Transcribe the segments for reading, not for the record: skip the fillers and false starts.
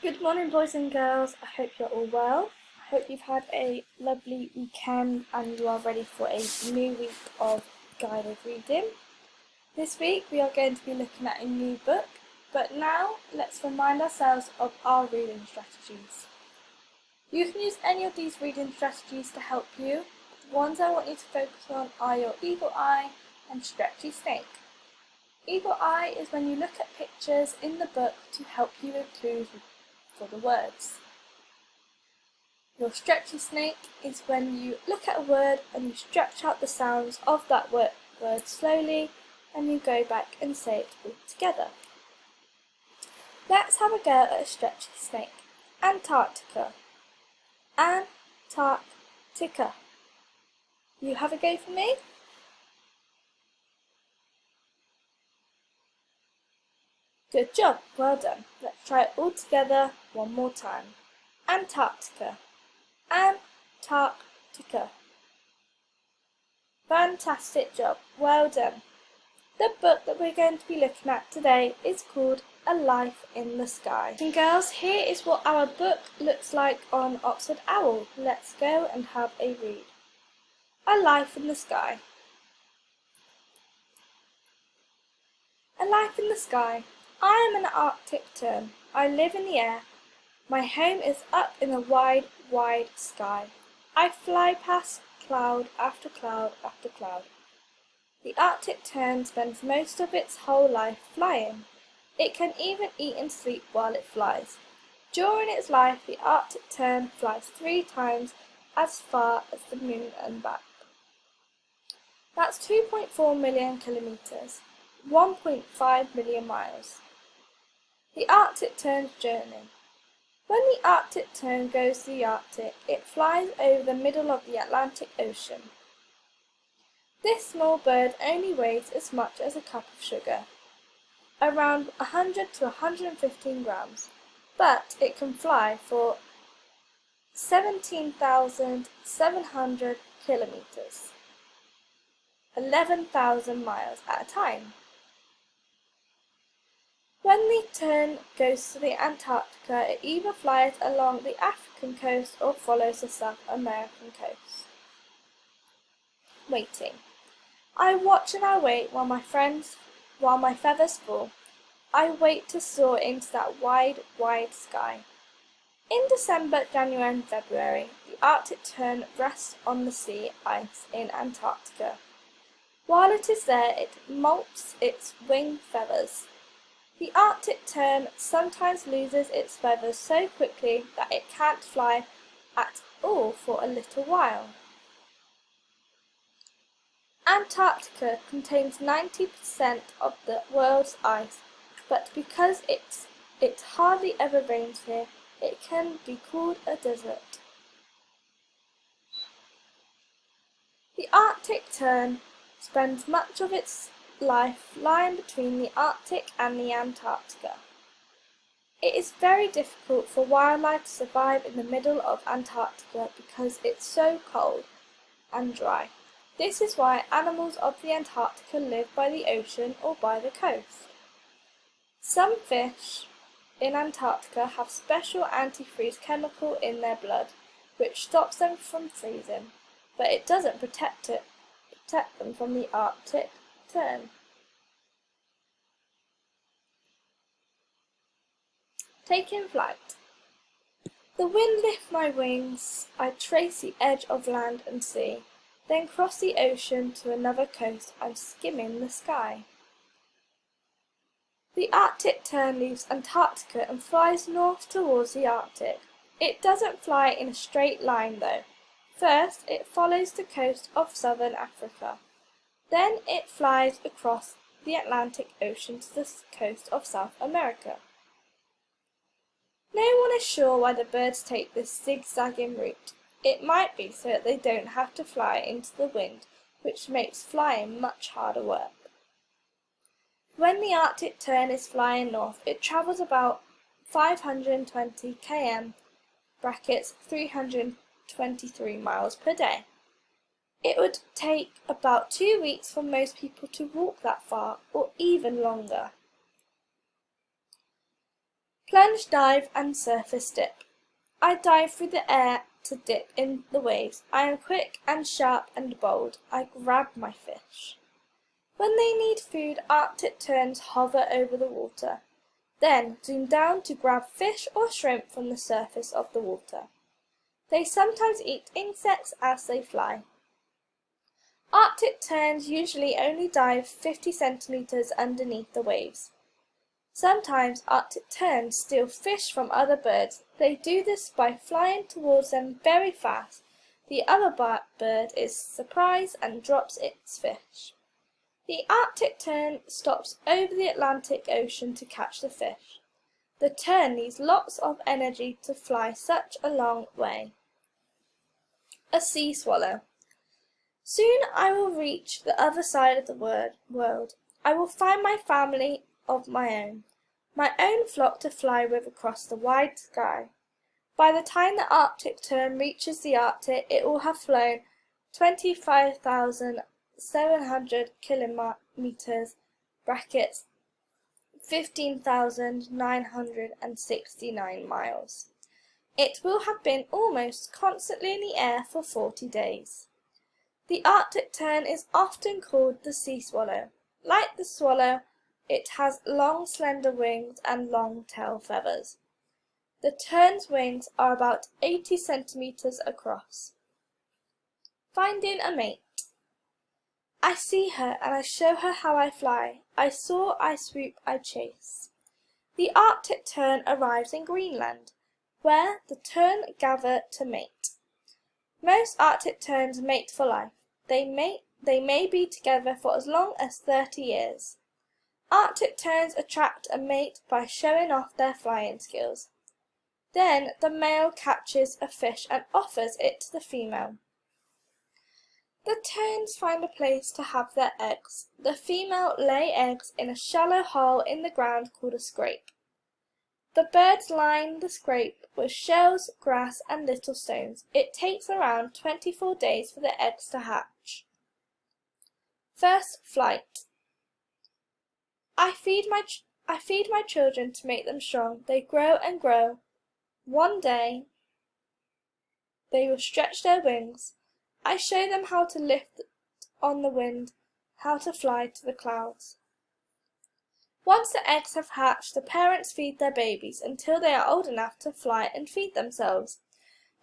Good morning, boys and girls. I hope you're all well. I hope you've had a lovely weekend and you are ready for a new week of guided reading. This week we are going to be looking at a new book, but now let's remind ourselves of our reading strategies. You can use any of these reading strategies to help you. The ones I want you to focus on are your eagle eye and stretchy snake. Eagle eye is when you look at pictures in the book to help you with clues for the words. Your stretchy snake is when you look at a word and you stretch out the sounds of that word slowly and you go back and say it all together. Let's have a go at a stretchy snake. Antarctica. Antarctica. You have a go for me? Good job, well done. Let's try it all together one more time. Antarctica. Antarctica. Fantastic job, well done. The book that we're going to be looking at today is called A Life in the Sky. And girls, here is what our book looks like on Oxford Owl. Let's go and have a read. A Life in the Sky. A life in the sky. I am an Arctic tern. I live in the air. My home is up in the wide, wide sky. I fly past cloud after cloud after cloud. The Arctic tern spends most of its whole life flying. It can even eat and sleep while it flies. During its life, the Arctic tern flies 3 times as far as the moon and back. That's 2.4 million kilometres. 1.5 million miles. The Arctic tern's journey. When the Arctic tern goes to the Arctic, it flies over the middle of the Atlantic Ocean. This small bird only weighs as much as a cup of sugar, around 100 to 115 grams, but it can fly for 17,700 kilometres, 11,000 miles at a time. When the tern goes to the Antarctica, it either flies along the African coast or follows the South American coast. Waiting. I watch and I wait while my feathers fall. I wait to soar into that wide, wide sky. In December, January and February, the Arctic tern rests on the sea ice in Antarctica. While it is there, it molts its wing feathers. The Arctic tern sometimes loses its feathers so quickly that it can't fly at all for a little while. Antarctica contains 90% of the world's ice, but because it hardly ever rains here, it can be called a desert. The Arctic tern spends much of its life lying between the Arctic and the Antarctica. It is very difficult for wildlife to survive in the middle of Antarctica because it's so cold and dry. This is why animals of the Antarctica live by the ocean or by the coast. Some fish in Antarctica have special antifreeze chemical in their blood, which stops them from freezing, but it doesn't protect them from the Arctic tern. Taking flight. The wind lifts my wings, I trace the edge of land and sea, then cross the ocean to another coast, I'm skimming the sky. The Arctic tern leaves Antarctica and flies north towards the Arctic. It doesn't fly in a straight line though. First, it follows the coast of southern Africa. Then it flies across the Atlantic Ocean to the coast of South America. No one is sure why the birds take this zigzagging route. It might be so that they don't have to fly into the wind, which makes flying much harder work. When the Arctic tern is flying north, it travels about 520 km, 323 miles per day. It would take about 2 weeks for most people to walk that far, or even longer. Plunge, dive and surface dip. I dive through the air to dip in the waves. I am quick and sharp and bold. I grab my fish. When they need food, Arctic terns hover over the water, then zoom down to grab fish or shrimp from the surface of the water. They sometimes eat insects as they fly. Arctic terns usually only dive 50 centimeters underneath the waves. Sometimes Arctic terns steal fish from other birds. They do this by flying towards them very fast. The other bird is surprised and drops its fish. The Arctic tern stops over the Atlantic Ocean to catch the fish. The tern needs lots of energy to fly such a long way. A sea swallow. Soon I will reach the other side of the world. I will find my family of my own flock to fly with across the wide sky. By the time the Arctic tern reaches the Arctic, it will have flown 25,700 kilometers, brackets 15,969 miles. It will have been almost constantly in the air for 40 days. The Arctic tern is often called the sea swallow. Like the swallow, it has long slender wings and long tail feathers. The tern's wings are about 80 centimeters across. Finding a mate. I see her and I show her how I fly. I soar, I swoop, I chase. The Arctic tern arrives in Greenland, where the tern gather to mate. Most Arctic terns mate for life. They may be together for as long as 30 years. Arctic terns attract a mate by showing off their flying skills. Then the male catches a fish and offers it to the female. The terns find a place to have their eggs. The female lay eggs in a shallow hole in the ground called a scrape. The birds line the scrape with shells, grass and little stones. It takes around 24 days for the eggs to hatch. First flight. I feed my children to make them strong. They grow and grow. One day they will stretch their wings. I show them how to lift on the wind, how to fly to the clouds. Once the eggs have hatched, the parents feed their babies until they are old enough to fly and feed themselves.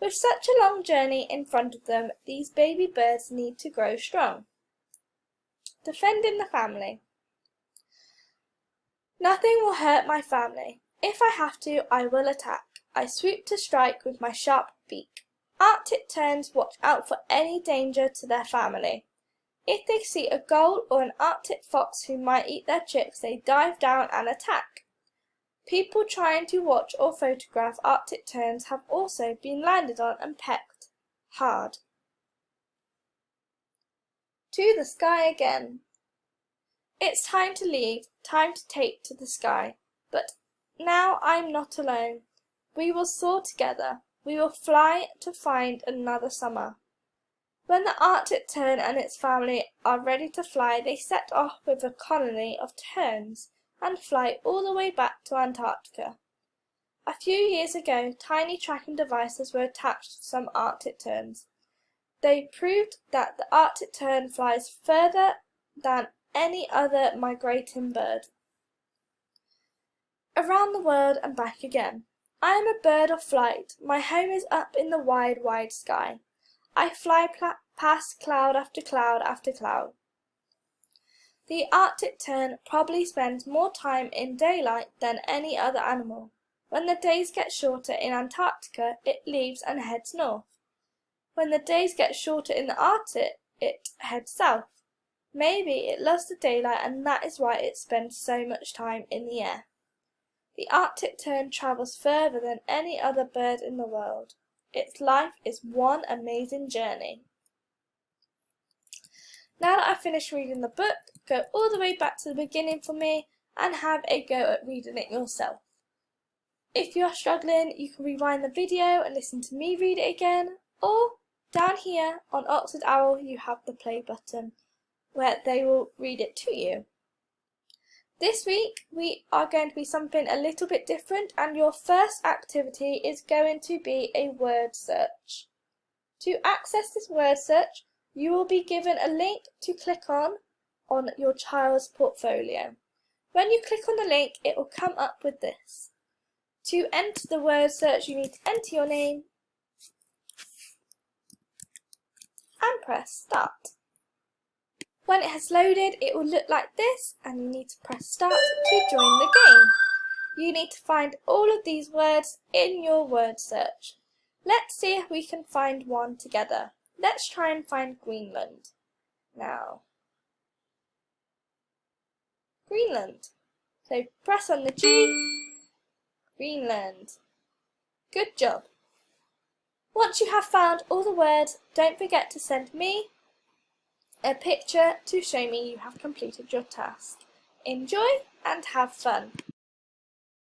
With such a long journey in front of them, these baby birds need to grow strong. Defending the family. Nothing will hurt my family. If I have to, I will attack. I swoop to strike with my sharp beak. Arctic terns watch out for any danger to their family. If they see a gull or an Arctic fox who might eat their chicks, they dive down and attack. People trying to watch or photograph Arctic terns have also been landed on and pecked hard. To the sky again. It's time to leave, time to take to the sky. But now I'm not alone. We will soar together. We will fly to find another summer. When the Arctic tern and its family are ready to fly, they set off with a colony of terns and fly all the way back to Antarctica. A few years ago, tiny tracking devices were attached to some Arctic terns. They proved that the Arctic tern flies further than any other migrating bird. Around the world and back again. I am a bird of flight. My home is up in the wide, wide sky. I fly past cloud after cloud after cloud. The Arctic tern probably spends more time in daylight than any other animal. When the days get shorter in Antarctica, it leaves and heads north. When the days get shorter in the Arctic, it heads south. Maybe it loves the daylight and that is why it spends so much time in the air. The Arctic tern travels further than any other bird in the world. Its life is one amazing journey. Now that I've finished reading the book, go all the way back to the beginning for me and have a go at reading it yourself. If you are struggling, you can rewind the video and listen to me read it again, or down here on Oxford Owl you have the play button where they will read it to you. This week we are going to be something a little bit different, and your first activity is going to be a word search. To access this word search, you will be given a link to click on your child's portfolio. When you click on the link, it will come up with this. To enter the word search, you need to enter your name and press start. When it has loaded, it will look like this, and you need to press start to join the game. You need to find all of these words in your word search. Let's see if we can find one together. Let's try and find Greenland. Now, Greenland. So press on the G, Greenland. Good job. Once you have found all the words, don't forget to send me a picture to show me you have completed your task. Enjoy and have fun.